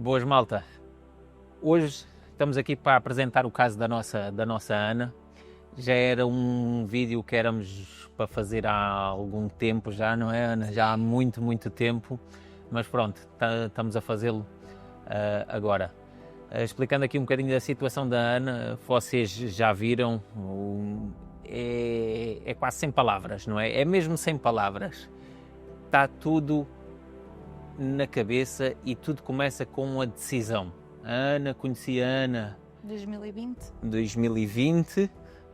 Boas, malta. Hoje estamos aqui para apresentar o caso da nossa Ana. Já era um vídeo que éramos para fazer há algum tempo já, não é, Ana? Já há muito, muito tempo, mas pronto, estamos a fazê-lo agora. Explicando aqui um bocadinho da situação da Ana, vocês já viram, é quase sem palavras, não é? É mesmo sem palavras. Está tudo na cabeça e tudo começa com a decisão. A Ana, conheci a Ana 2020? 2020,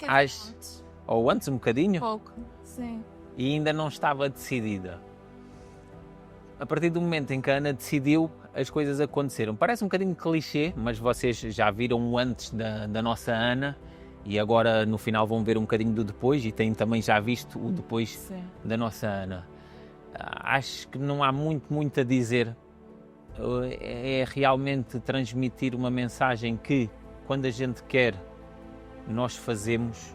Antes. ou antes um bocadinho, Pouco, sim. e ainda não estava decidida. A partir do momento em que a Ana decidiu, as coisas aconteceram. Parece um bocadinho clichê, mas vocês já viram o antes da nossa Ana e agora no final vão ver um bocadinho do depois e têm também já visto o depois Sim. da nossa Ana. Acho que não há muito a dizer. É realmente transmitir uma mensagem que, quando a gente quer, nós fazemos.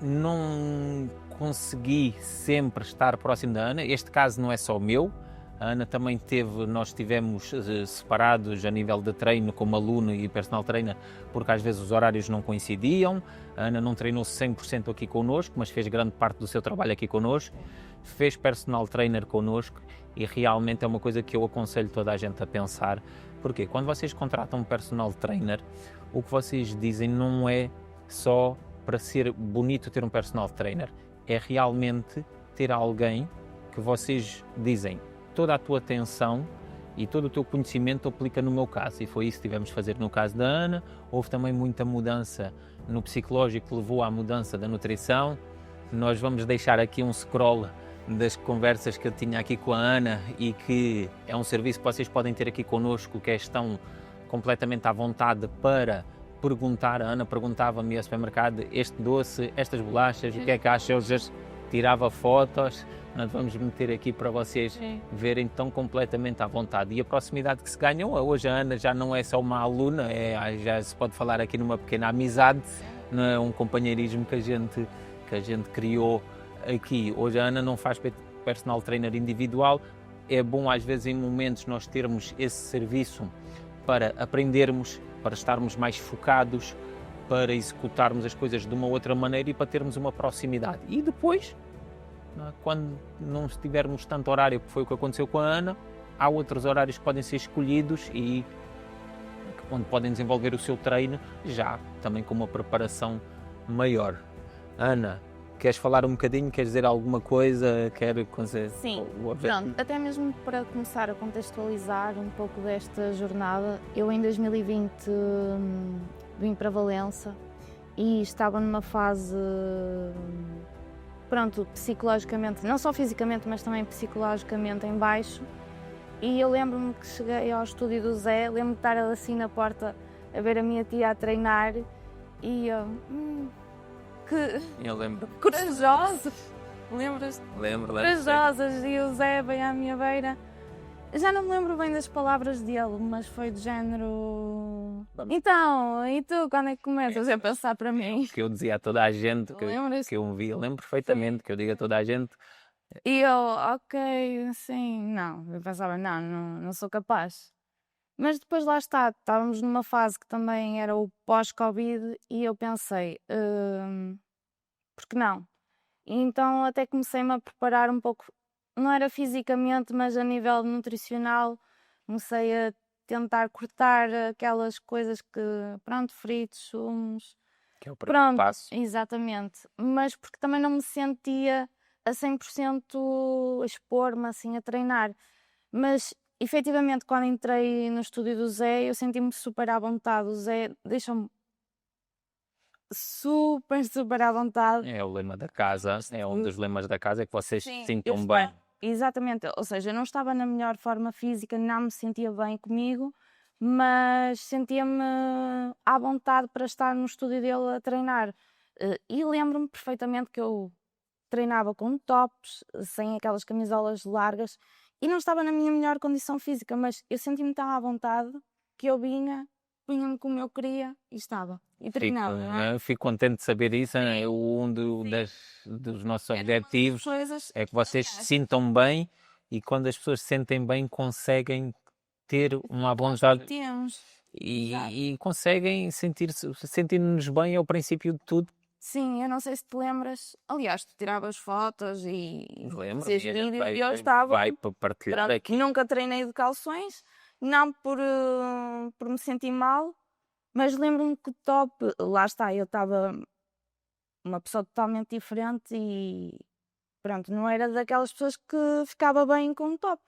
Não consegui sempre estar próximo da Ana. Este caso não é só o meu. A Ana também nós estivemos separados a nível de treino como aluno e personal trainer, porque às vezes os horários não coincidiam. A Ana não treinou 100% aqui connosco, mas fez grande parte do seu trabalho aqui connosco. Fez personal trainer connosco e realmente é uma coisa que eu aconselho toda a gente a pensar. Porque quando vocês contratam um personal trainer, o que vocês dizem não é só para ser bonito ter um personal trainer, é realmente ter alguém que vocês dizem toda a tua atenção e todo o teu conhecimento aplica no meu caso, e foi isso que tivemos de fazer no caso da Ana. Houve também muita mudança no psicológico que levou à mudança da nutrição. Nós vamos deixar aqui um scroll das conversas que eu tinha aqui com a Ana e que é um serviço que vocês podem ter aqui connosco, que estão completamente à vontade para perguntar. A Ana perguntava-me ao supermercado este doce, estas bolachas, o que é que acha? Eu já tirava fotos. Nós vamos meter aqui para vocês verem tão completamente à vontade. E a proximidade que se ganham, hoje a Ana já não é só uma aluna, já se pode falar aqui numa pequena amizade, não é um companheirismo que a gente criou aqui. Hoje a Ana não faz personal trainer individual. É bom às vezes em momentos nós termos esse serviço para aprendermos, para estarmos mais focados, para executarmos as coisas de uma outra maneira e para termos uma proximidade. E depois, quando não tivermos tanto horário, que foi o que aconteceu com a Ana, há outros horários que podem ser escolhidos e onde podem desenvolver o seu treino, já também com uma preparação maior. Ana, queres falar um bocadinho? Queres dizer alguma coisa? Sim, pronto, até mesmo para começar a contextualizar um pouco desta jornada, eu em 2020 vim para Valença e estava numa fase, pronto, psicologicamente, não só fisicamente, mas também psicologicamente em baixo. E eu lembro-me que cheguei ao estúdio do Zé, lembro-me de estar assim na porta a ver a minha tia a treinar e eu... Eu lembro. Corajosa! Lembras-te? Lembro. Corajosas, e o Zé veio à minha beira. Já não me lembro bem das palavras dele, mas foi do género... Então, e tu, quando é que começas a pensar para mim? Que eu dizia a toda a gente, que eu me via, eu lembro perfeitamente, que eu digo a toda a gente. E eu, ok, sim, não. Eu pensava, não sou capaz. Mas depois lá está, estávamos numa fase que também era o pós-Covid e eu pensei, por que não? E então até comecei-me a preparar um pouco, não era fisicamente, mas a nível nutricional, comecei a tentar cortar aquelas coisas que, pronto, fritos, sumos. Que é o primeiro passo. Exatamente, mas porque também não me sentia a 100% a expor-me assim a treinar. Mas efetivamente, quando entrei no estúdio do Zé, eu senti-me super à vontade. O Zé deixou-me super à vontade. É o lema da casa, é um dos lemas da casa, é que vocês se sintam eu bem. Exatamente, ou seja, eu não estava na melhor forma física, não me sentia bem comigo, mas sentia-me à vontade para estar no estúdio dele a treinar. E lembro-me perfeitamente que eu treinava com tops, sem aquelas camisolas largas, e não estava na minha melhor condição física, mas eu senti-me tão à vontade que eu punha-me como eu queria e estava. E treinava. Fico contente de saber isso. Dos nossos objetivos é que vocês se sintam bem, e quando as pessoas se sentem bem conseguem ter uma vontade Temos. Exato. e conseguem sentir-nos bem é o princípio de tudo. Sim, eu não sei se te lembras. Aliás, tu tiravas fotos e Lembro-me, fazias e a gente vídeos e eu estava. vai para partilhar Pronto, aqui. nunca treinei de calções, não por me sentir mal, mas lembro-me que o top, lá está, eu estava uma pessoa totalmente diferente e pronto, não era daquelas pessoas que ficava bem com o top.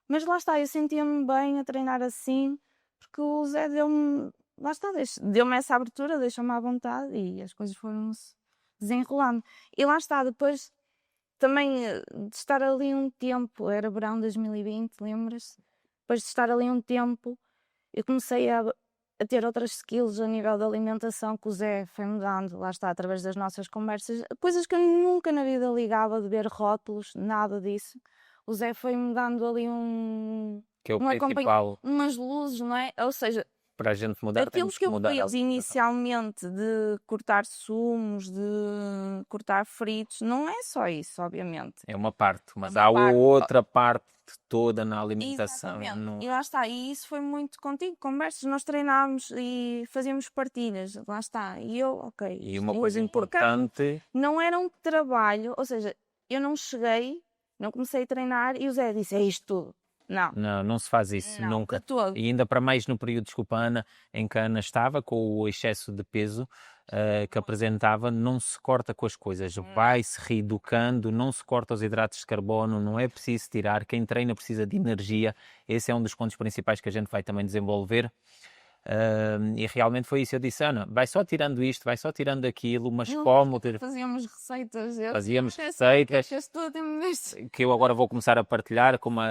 Mas lá está, eu sentia-me bem a treinar assim, porque o Zé deu-me, lá está, deu-me essa abertura, deixou-me à vontade e as coisas foram-se desenrolando. E lá está, depois também de estar ali um tempo, era verão de 2020, lembras-se? Depois de estar ali um tempo, eu comecei a ter outras skills a nível da alimentação que o Zé foi-me dando, lá está, através das nossas conversas, coisas que eu nunca na vida ligava, de ver rótulos, nada disso. O Zé foi-me dando ali Que é o principal umas luzes, não é? Ou seja, para a gente mudar, aquilo temos que que eu mudar a fiz alimentação. inicialmente de cortar sumos, de cortar fritos, não é só isso, obviamente. É uma parte, mas uma há parte. outra parte toda na alimentação. Exatamente. E lá está, e isso foi muito contigo, conversas, nós treinámos e fazíamos partilhas, lá está. E eu, ok. E uma coisa importante, Não era um trabalho, ou seja, eu não cheguei, não comecei a treinar e o Zé disse, é isto tudo. Não, não se faz isso não, nunca. de todo. E ainda para mais no período, desculpa Ana, em que a Ana estava com o excesso de peso que apresentava, não se corta com as coisas, vai-se reeducando, não se corta os hidratos de carbono, não é preciso tirar, quem treina precisa de energia, esse é um dos pontos principais que a gente vai também desenvolver. E realmente foi isso, eu disse, Ana, vai só tirando isto, vai só tirando aquilo, mas como? Fazíamos receitas. Fazíamos receitas Tudo que eu agora vou começar a partilhar, como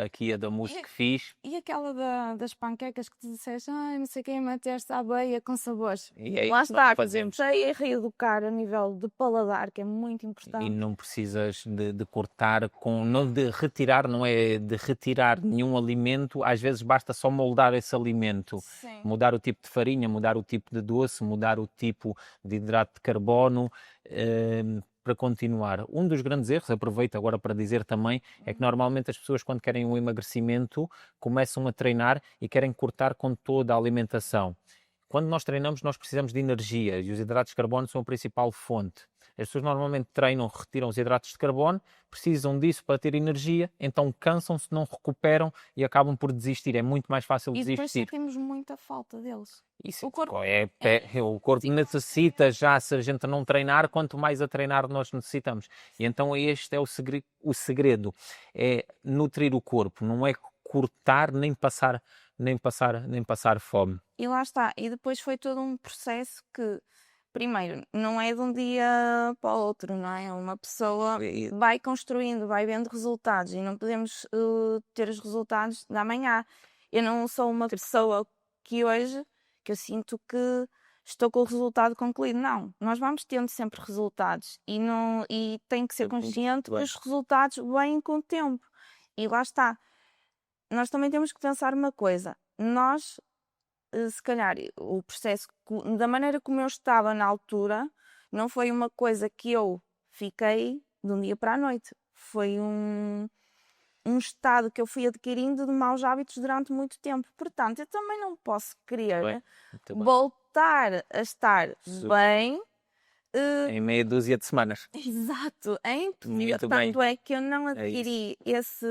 aqui a da mousse que fiz. E aquela das panquecas que tu disseste, não sei quem meteste à aveia com sabores. E é lá isso que nós está, fazemos. comecei a reeducar a nível de paladar, que é muito importante. E não precisas de cortar, não de retirar, não é de retirar nenhum alimento, às vezes basta só moldar esse alimento. Sim. Mudar o tipo de farinha, mudar o tipo de doce, mudar o tipo de hidrato de carbono, para continuar. Um dos grandes erros, aproveito agora para dizer também, é que normalmente as pessoas quando querem um emagrecimento começam a treinar e querem cortar com toda a alimentação. Quando nós treinamos, nós precisamos de energia e os hidratos de carbono são a principal fonte. As pessoas normalmente treinam, retiram os hidratos de carbono, precisam disso para ter energia, então cansam-se, não recuperam e acabam por desistir. É muito mais fácil E depois desistir. sentimos muita falta deles. Isso, o corpo o corpo necessita já, se a gente não treinar, quanto mais a treinar nós necessitamos. E então este é o segredo, é nutrir o corpo, não é cortar nem passar fome. E lá está. E depois foi todo um processo que, primeiro, não é de um dia para o outro, não é? Uma pessoa vai construindo, vai vendo resultados e não podemos ter os resultados da manhã. Eu não sou uma pessoa que hoje, que eu sinto que estou com o resultado concluído. Não, nós vamos tendo sempre resultados e tem que ser consciente que os resultados vêm com o tempo. E lá está. Nós também temos que pensar uma coisa. Nós, se calhar, o processo, da maneira como eu estava na altura, não foi uma coisa que eu fiquei de um dia para a noite. Foi um estado que eu fui adquirindo de maus hábitos durante muito tempo. Portanto, eu também não posso querer voltar a estar bem em meia dúzia de semanas. Exato, é impossível. Tanto é que eu não adquiri esse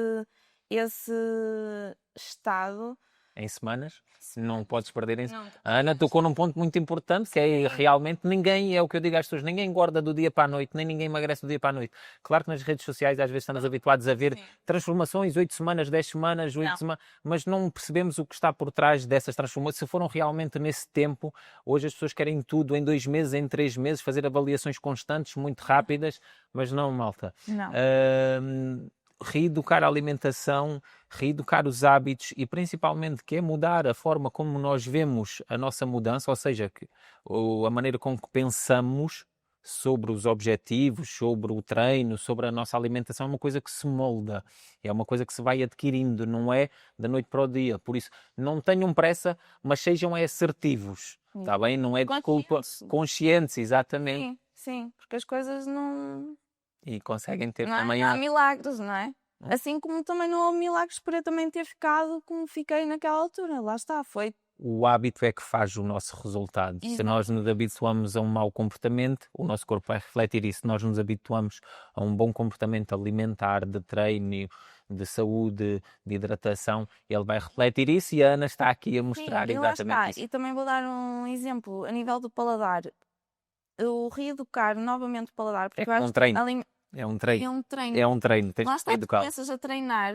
estado em semanas, não podes perder em semanas. A Ana tocou num ponto muito importante, que é realmente ninguém, é o que eu digo às pessoas, ninguém engorda do dia para a noite, nem ninguém emagrece do dia para a noite. Claro que nas redes sociais às vezes estamos habituados a ver transformações, 8 semanas, 10 semanas, 8 semanas, mas não percebemos o que está por trás dessas transformações. Se foram realmente nesse tempo, hoje as pessoas querem tudo em 2 meses, em 3 meses, fazer avaliações constantes, muito rápidas, mas não, malta. Não. Reeducar a alimentação, reeducar os hábitos e principalmente que é mudar a forma como nós vemos a nossa mudança, ou seja, a maneira com que pensamos sobre os objetivos, sobre o treino, sobre a nossa alimentação, é uma coisa que se molda, é uma coisa que se vai adquirindo, não é da noite para o dia. Por isso, não tenham pressa, mas sejam assertivos, está bem? Não é desculpa, conscientes, exatamente. Sim, porque as coisas não... E conseguem ter não também... há milagres, não é? Assim como também não houve milagres para eu também ter ficado como fiquei naquela altura. Lá está, foi. O hábito é que faz o nosso resultado. Se nós nos habituamos a um mau comportamento, o nosso corpo vai refletir isso. Se nós nos habituamos a um bom comportamento alimentar, de treino, de saúde, de hidratação, ele vai refletir isso, e a Ana está aqui a mostrar E lá exatamente está. isso. E também vou dar um exemplo a nível do paladar. Eu reeducar novamente o paladar, porque eu acho um treino. que É um treino. é um treino. É um treino. Tens Lá que está, tu educar. começas a treinar,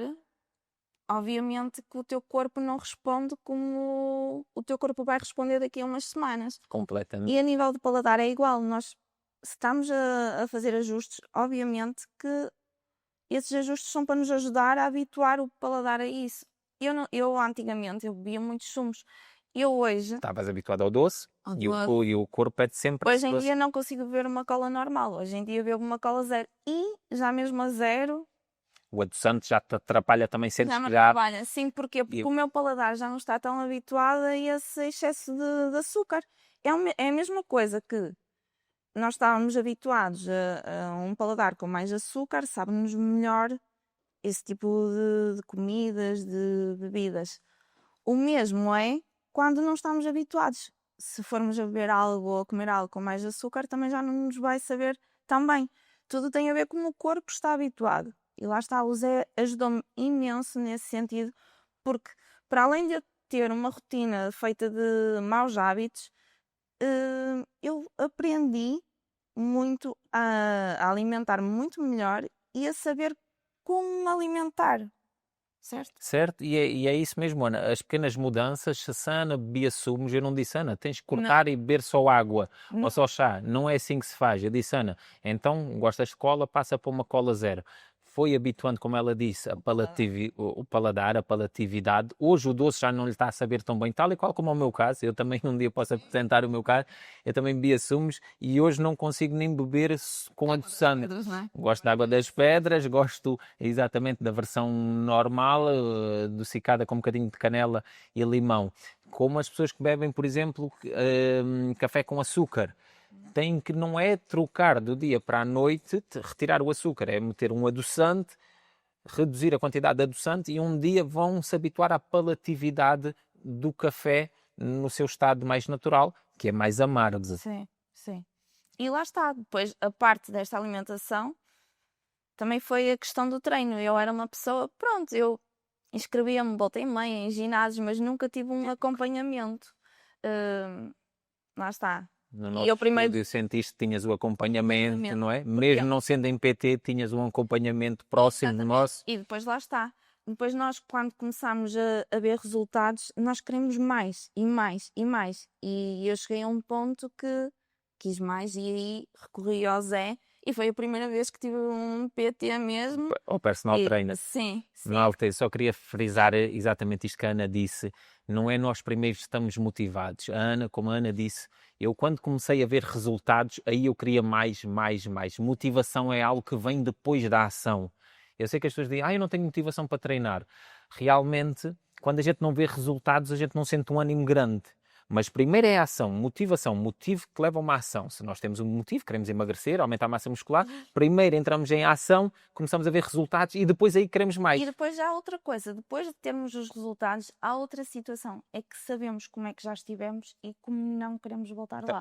obviamente que o teu corpo não responde como o teu corpo vai responder daqui a umas semanas. Completamente. E a nível do paladar é igual. Nós, se estamos a fazer ajustes, obviamente que esses ajustes são para nos ajudar a habituar o paladar a isso. Eu antigamente eu bebia muitos sumos. Eu hoje, Estavas habituado ao doce e o corpo pede sempre hoje em doce. dia não consigo beber uma cola normal. Hoje em dia bebo uma cola zero. E já mesmo a zero O adoçante já te atrapalha também, sentes já me que já... trabalha. Sim, porquê? Porque o meu paladar já não está tão habituado a esse excesso de açúcar. É a mesma coisa que nós estávamos habituados a um paladar com mais açúcar, sabe-nos melhor esse tipo de comidas, de bebidas. O mesmo é quando não estamos habituados. Se formos a beber algo ou a comer algo com mais açúcar, também já não nos vai saber tão bem. Tudo tem a ver com como o corpo está habituado. E lá está, o Zé ajudou-me imenso nesse sentido, porque para além de eu ter uma rotina feita de maus hábitos, eu aprendi muito a alimentar-me muito melhor e a saber como me alimentar, certo? Certo? E é isso mesmo, Ana. As pequenas mudanças, se a Ana bebia sumos, eu não disse, Ana, tens que cortar e beber só água ou só chá. Não é assim que se faz. Eu disse, Ana, então gostas de cola, passa para uma cola zero. Foi habituando, como ela disse, o paladar, a palatividade. Hoje o doce já não lhe está a saber tão bem, tal e qual como é o meu caso. Eu também um dia posso apresentar o meu caso. Eu também bebia sumos e hoje não consigo nem beber com adoçante. Gosto da água das pedras, gosto exatamente da versão normal, adocicada com um bocadinho de canela e limão. Como as pessoas que bebem, por exemplo, café com açúcar. Tem que não é trocar do dia para a noite, retirar o açúcar, é meter um adoçante, reduzir a quantidade de adoçante e um dia vão se habituar à palatividade do café no seu estado mais natural, que é mais amargo. Sim, sim. E lá está, depois a parte desta alimentação também foi a questão do treino. Eu era uma pessoa, pronto, eu inscrevia-me, voltei meia em ginásios, mas nunca tive um acompanhamento. Lá está. No nosso estúdio sentiste que tinhas o acompanhamento, não é? Mesmo não sendo em PT, tinhas um acompanhamento próximo do nosso. E depois lá está. Depois nós, quando começámos a ver resultados, nós queremos mais e mais e mais. E eu cheguei a um ponto que quis mais e aí recorri ao Zé. E foi a primeira vez que tive um PT mesmo. O personal trainer. Sim, sim. Eu só queria frisar exatamente isto que a Ana disse. Não é nós primeiros que estamos motivados. A Ana, como a Ana disse, eu quando comecei a ver resultados, aí eu queria mais, mais, mais. Motivação é algo que vem depois da ação. Eu sei que as pessoas dizem, eu não tenho motivação para treinar. Realmente, quando a gente não vê resultados, a gente não sente um ânimo grande. Mas primeiro é a ação, motivação, motivo que leva a uma ação. Se nós temos um motivo, queremos emagrecer, aumentar a massa muscular, primeiro entramos em ação, começamos a ver resultados e depois aí queremos mais. E depois já há outra coisa, depois de termos os resultados, há outra situação, é que sabemos como é que já estivemos e como não queremos voltar lá.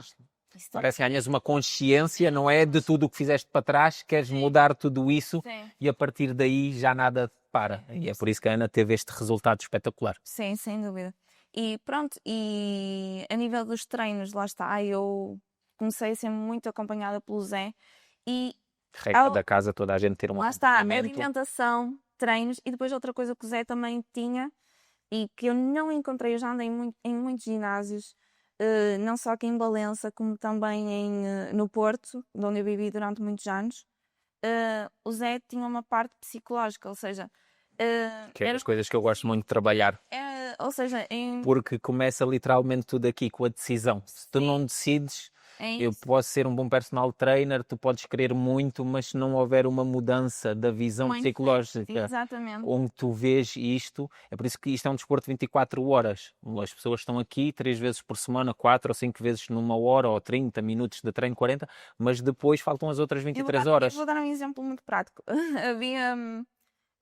Parece que ganhas uma consciência, não é? De tudo o que fizeste para trás, queres mudar tudo isso e a partir daí já nada para. E é por isso que a Ana teve este resultado espetacular. Sim, sem dúvida. E pronto, e a nível dos treinos, lá está, eu comecei a ser muito acompanhada pelo Zé e... Regra da casa, toda a gente ter um lá está, alimentação, treinos e depois outra coisa que o Zé também tinha e que eu não encontrei, eu já andei em muitos ginásios, não só aqui em Valença, como também no Porto, onde eu vivi durante muitos anos. O Zé tinha uma parte psicológica, ou seja... que é das coisas que eu gosto muito de trabalhar. Ou seja, porque começa literalmente tudo aqui com a decisão. Se tu não decides, eu posso ser um bom personal trainer, tu podes querer muito, mas se não houver uma mudança da visão psicológica, onde tu vês isto, é por isso que isto é um desporto de 24 horas. As pessoas estão aqui 3 vezes por semana, 4 ou 5 vezes numa hora, ou 30 minutos de treino, 40, mas depois faltam as outras 23 horas. Eu vou dar um exemplo muito prático.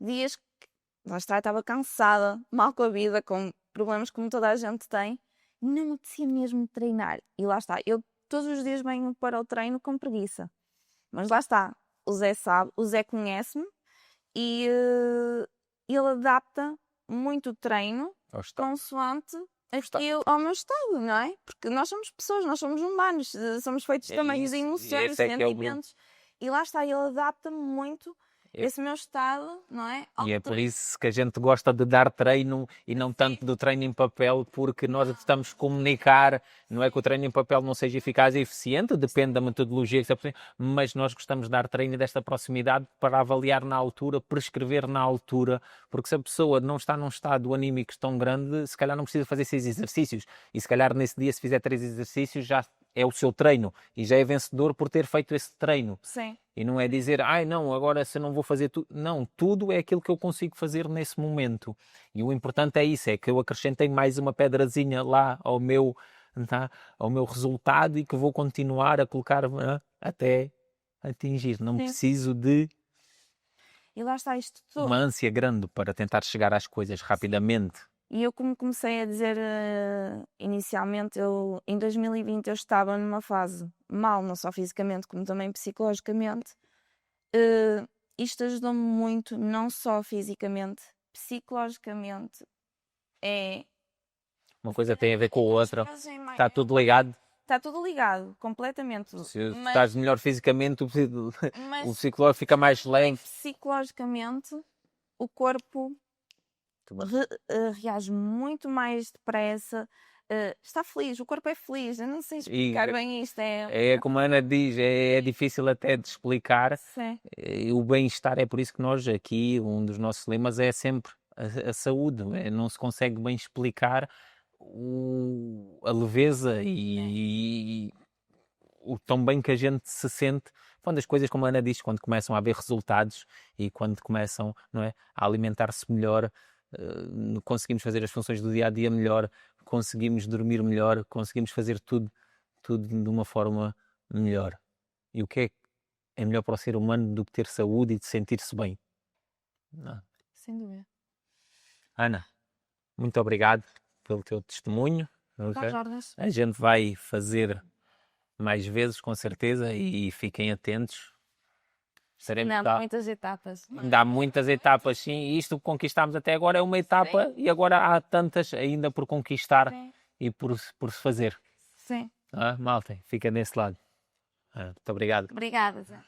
dias que, lá está, estava cansada, mal com a vida, com problemas como toda a gente tem, e não me apetecia mesmo treinar. E lá está, eu todos os dias venho para o treino com preguiça. Mas lá está, o Zé sabe, o Zé conhece-me e ele adapta muito o treino consoante ao meu estado, não é? Porque nós somos pessoas, nós somos humanos, somos feitos também de emoções, sentimentos. E lá está, ele adapta-me muito esse meu estado, não é? E é por isso que a gente gosta de dar treino e não tanto do treino em papel, porque nós estamos a comunicar, não é que o treino em papel não seja eficaz e eficiente, depende da metodologia, mas nós gostamos de dar treino desta proximidade para avaliar na altura, prescrever na altura, porque se a pessoa não está num estado anímico tão grande, se calhar não precisa fazer 6 exercícios, e se calhar nesse dia se fizer 3 exercícios já é o seu treino, e já é vencedor por ter feito esse treino. Sim. E não é dizer, ai não, agora se eu não vou fazer tudo. Não, tudo é aquilo que eu consigo fazer nesse momento. E o importante é isso, é que eu acrescentei mais uma pedrazinha lá ao meu resultado e que vou continuar a colocar até atingir. Não preciso de e lá está isto tudo. Uma ânsia grande para tentar chegar às coisas rapidamente. E eu, como comecei a dizer inicialmente, em 2020 eu estava numa fase mal, não só fisicamente como também psicologicamente. Isto ajudou-me muito, não só fisicamente, psicologicamente. Uma coisa tem a ver com a outra. Está tudo ligado. Está tudo ligado, completamente. Se estás melhor fisicamente, o psicológico fica mais leve. Psicologicamente, o corpo reage muito mais depressa, está feliz, o corpo é feliz, eu não sei explicar bem isto. É como a Ana diz, é difícil até de explicar. Sim. O bem-estar, é por isso que nós aqui, um dos nossos lemas é sempre a saúde, não se consegue bem explicar a leveza e o tão bem que a gente se sente quando as coisas, como a Ana diz, quando começam a haver resultados e quando começam, não é, a alimentar-se melhor. Conseguimos fazer as funções do dia-a-dia melhor, conseguimos dormir melhor, conseguimos fazer tudo de uma forma melhor. E o que é melhor para o ser humano do que ter saúde e de sentir-se bem? Não. Sem dúvida. Ana, muito obrigado pelo teu testemunho. Okay? A gente vai fazer mais vezes, com certeza, e fiquem atentos. Muitas etapas. Dá muitas etapas, sim. E isto que conquistámos até agora é uma etapa, sim. E agora há tantas ainda por conquistar, sim. E por se fazer. Sim. Malta, fica nesse lado. Muito obrigado. Obrigada, Zé.